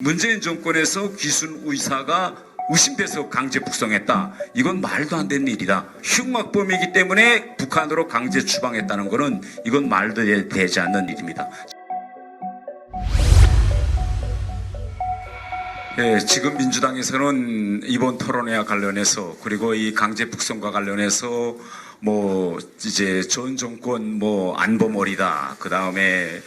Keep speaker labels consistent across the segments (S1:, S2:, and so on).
S1: 문재인 정권에서 기순 의사가 의심돼서 강제 북송했다. 이건 말도 안 되는 일이다. 흉악범이기 때문에 북한으로 강제 추방했다는 것은 이건 말도 되지 않는 일입니다. 네, 지금 민주당에서는 이번 토론회와 관련해서 그리고 이 강제 북송과 관련해서 이제 전 정권 안보몰이다. 그 다음에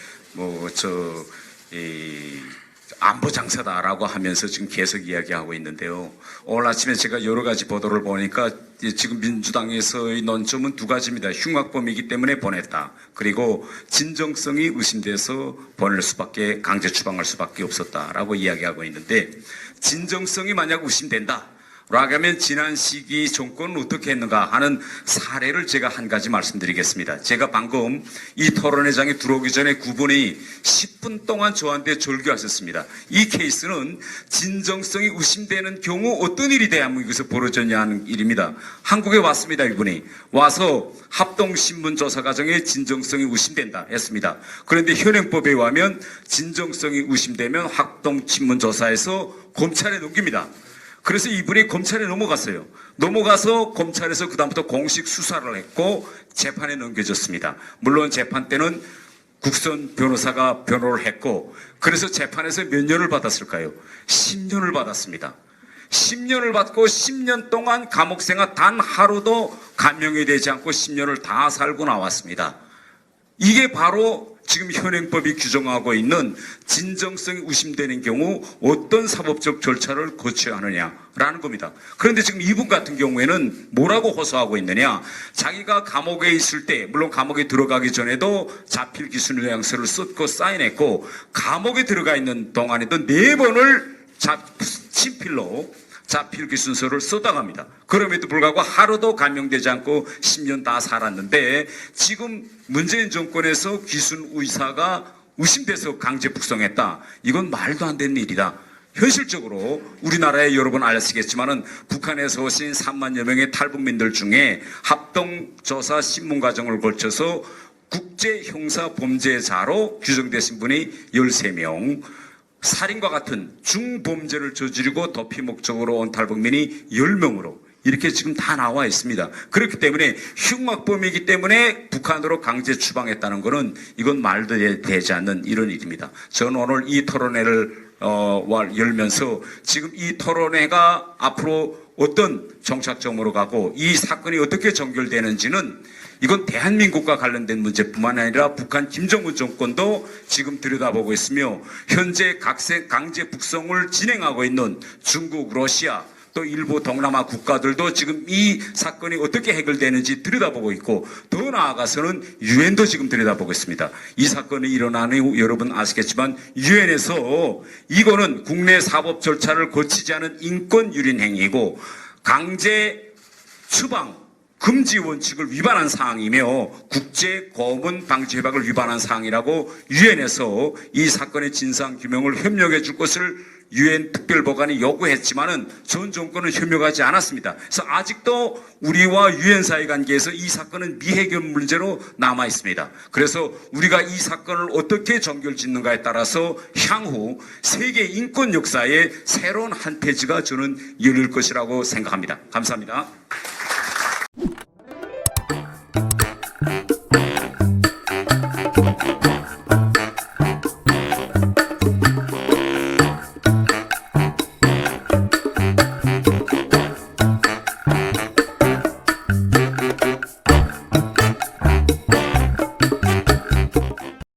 S1: 안보 장사다라고 하면서 지금 계속 이야기하고 있는데요. 오늘 아침에 제가 여러 가지 보도를 보니까 지금 민주당에서의 논점은 두 가지입니다. 흉악범이기 때문에 보냈다. 그리고 진정성이 의심돼서 보낼 수밖에, 강제 추방할 수밖에 없었다라고 이야기하고 있는데, 진정성이 만약 의심된다 라고 하면 지난 시기 정권은 어떻게 했는가 하는 사례를 제가 한 가지 말씀드리겠습니다. 제가 방금 이 토론회장에 들어오기 전에 그분이 10분 동안 저한테 절규하셨습니다. 이 케이스는 진정성이 의심되는 경우 어떤 일이 대한민국에서 벌어졌냐 하는 일입니다. 한국에 왔습니다. 이분이 와서 합동신문조사 과정에 진정성이 의심된다 했습니다. 그런데 현행법에 의하면 진정성이 의심되면 합동신문조사에서 검찰에 넘깁니다. 그래서 이분이 검찰에 넘어갔어요. 넘어가서 검찰에서 그다음부터 공식 수사를 했고 재판에 넘겨졌습니다. 물론 재판 때는 국선 변호사가 변호를 했고, 그래서 재판에서 몇 년을 받았을까요? 10년을 받았습니다. 10년을 받고 10년 동안 감옥생활 단 하루도 감형이 되지 않고 10년을 다 살고 나왔습니다. 이게 바로 지금 현행법이 규정하고 있는 진정성이 의심되는 경우 어떤 사법적 절차를 거쳐야 하느냐라는 겁니다. 그런데 지금 이분 같은 경우에는 뭐라고 호소하고 있느냐? 자기가 감옥에 있을 때, 물론 감옥에 들어가기 전에도 자필 기순 요양서를 썼고 사인했고, 감옥에 들어가 있는 동안에도 4번을 친필로 자필 기순서를 써다갑니다. 그럼에도 불구하고 하루도 감형되지 않고 10년 다 살았는데, 지금 문재인 정권에서 기순 의사가 의심돼서 강제 북송했다. 이건 말도 안 되는 일이다. 현실적으로 우리나라에 여러분 아시겠지만은 북한에서 오신 3만여 명의 탈북민들 중에 합동조사 신문 과정을 거쳐서 국제형사범죄자로 규정되신 분이 13명, 살인과 같은 중범죄를 저지르고 도피 목적으로 온 탈북민이 10명으로 이렇게 지금 다 나와 있습니다. 그렇기 때문에 흉악범이기 때문에 북한으로 강제 추방했다는 것은 이건 말도 되지 않는 이런 일입니다. 저는 오늘 이 토론회를 열면서 지금 이 토론회가 앞으로 어떤 정착점으로 가고 이 사건이 어떻게 전결되는지는 이건 대한민국과 관련된 문제뿐만 아니라 북한 김정은 정권도 지금 들여다보고 있으며, 현재 강제 북송을 진행하고 있는 중국, 러시아, 또 일부 동남아 국가들도 지금 이 사건이 어떻게 해결되는지 들여다보고 있고, 더 나아가서는 유엔도 지금 들여다보고 있습니다. 이 사건이 일어나는 이후 여러분 아시겠지만 유엔에서 이거는 국내 사법 절차를 거치지 않은 인권 유린 행위이고 강제 추방 금지 원칙을 위반한 사항이며 국제 고문 방지 협약을 위반한 사항이라고 유엔에서 이 사건의 진상 규명을 협력해 줄 것을 유엔 특별보관이 요구했지만은 전 정권은 협력하지 않았습니다. 그래서 아직도 우리와 유엔 사이 관계에서 이 사건은 미해결 문제로 남아 있습니다. 그래서 우리가 이 사건을 어떻게 전결짓는가에 따라서 향후 세계 인권 역사에 새로운 한 페이지가 저는 열릴 것이라고 생각합니다. 감사합니다.